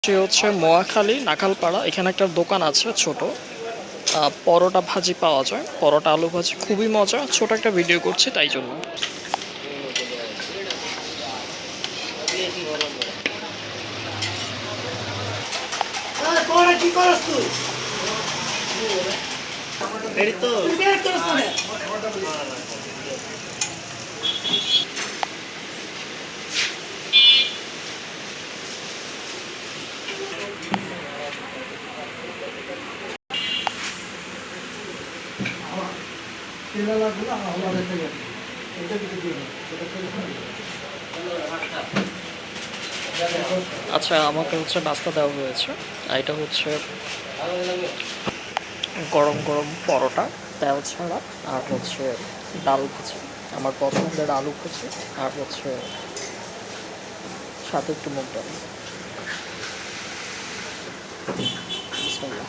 সে হচ্ছে মোয়াখালী নাখালপাড়া। এখানে একটা দোকান আছে ছোট, পরোটা ভাজি পাওয়া যায়, পরোটা আলু ভাজি খুবই মজা। ছোট একটা ভিডিও করছি তাই জন্য। কি করছ তুই? এই তো আচ্ছা, আমাকে হচ্ছে নাস্তা দেওয়া হয়েছে। আর এটা হচ্ছে গরম গরম পরোটা, তেল ছাড়া, আর হচ্ছে ডাল ভাজি, আমার পছন্দের আলু ভাজি, আর হচ্ছে সাথে একটু মুগ ডাল। বিসমিল্লাহ।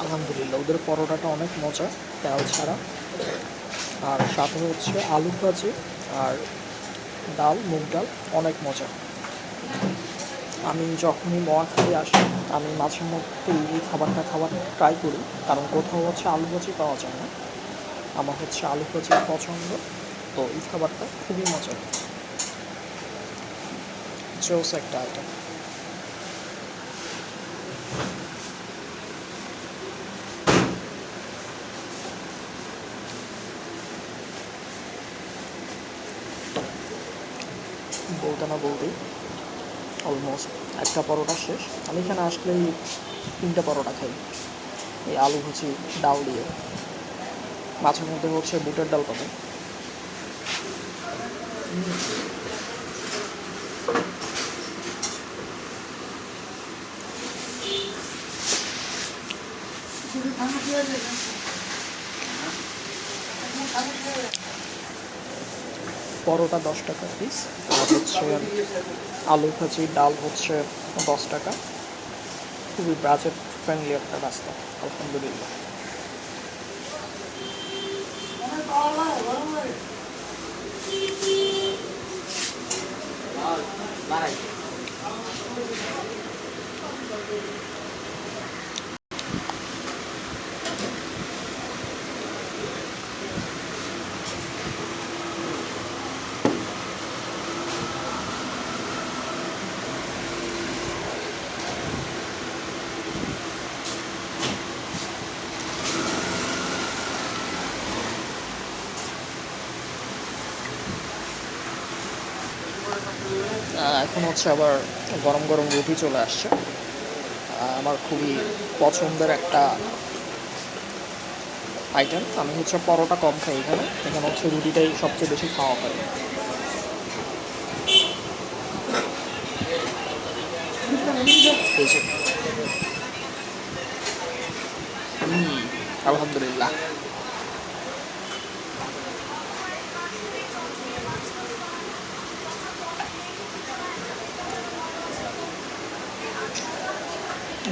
আলহামদুলিল্লাহ, ওদের পরোটাটা অনেক মজা, তেল ছাড়া। আর সাথে হচ্ছে আলু ভাজি আর ডাল, মুগ ডাল, অনেক মজা। আমি যখনই নোয়াখালী আসি, আমি মাঝে মধ্যে এই খাবারটা খাবার ট্রাই করি, কারণ কোথাও হচ্ছে আলু ভাজি পাওয়া যায় না। আমার হচ্ছে আলু ভাজি পছন্দ, তো এই খাবারটা খুবই মজা, জোস একটা আইটেম। বলতে না বলতেই অলমোস্ট একটা পরোটা শেষ। আমি এখানে আসলেই 3টা পরোটা খাই এই আলু ভাজি ডাল দিয়ে। মাছের মধ্যে হচ্ছে বুটের ডাল পাবেন। পরোটা 10 টাকা পিস, আর হচ্ছে আলু ভাজি ডাল হচ্ছে 10 টাকা। খুবই বাজেট ফ্রেন্ডলি একটা রাস্তা, আলহামদুলিল্লাহ। এখন হচ্ছে আবার গরম গরম রুটি চলে আসছে। আমার খুবই পছন্দের একটা আইটেম। আমি হচ্ছে পরোটা কম খাই এখানে, এখানে হচ্ছে রুটিটাই সবচেয়ে বেশি খাওয়া হয়। এই যে আলহামদুলিল্লাহ।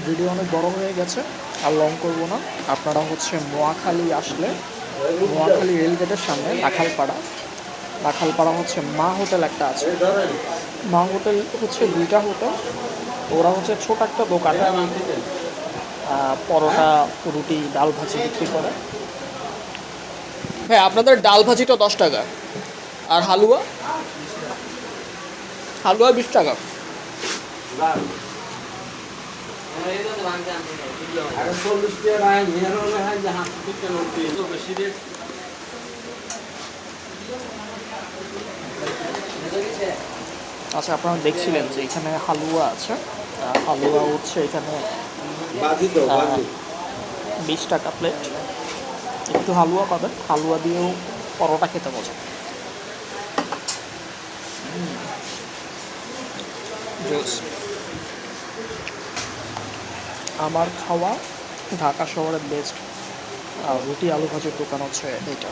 ভিডিও অনেক বড় হয়ে গেছে, আর লং করবো না। আপনারা হচ্ছে নোয়াখালী আসলে নোয়াখালী রেলগেটের সামনে রাখালপাড়া হচ্ছে মা হোটেল একটা আছে। মা হোটেল হচ্ছে 2টা হোটেল। ওরা হচ্ছে ছোট একটা দোকান, পরোটা রুটি ডাল ভাজি বিক্রি করে। ভাই আপনাদের ডাল ভাজিটা 10 টাকা, আর হালুয়া হালুয়া 20 টাকা। আচ্ছা, আপনারা দেখছিলেন যে এখানে হালুয়া আছে। হালুয়া হচ্ছে এখানে 20 টাকা প্লেট। একটু হালুয়া পাবেন, হালুয়া দিয়েও পরোটা খেতে মজা। জোস। আমার খাওয়া ঢাকা শহরের বেস্ট রুটি আলু ভাজির দোকান হচ্ছে এইটা।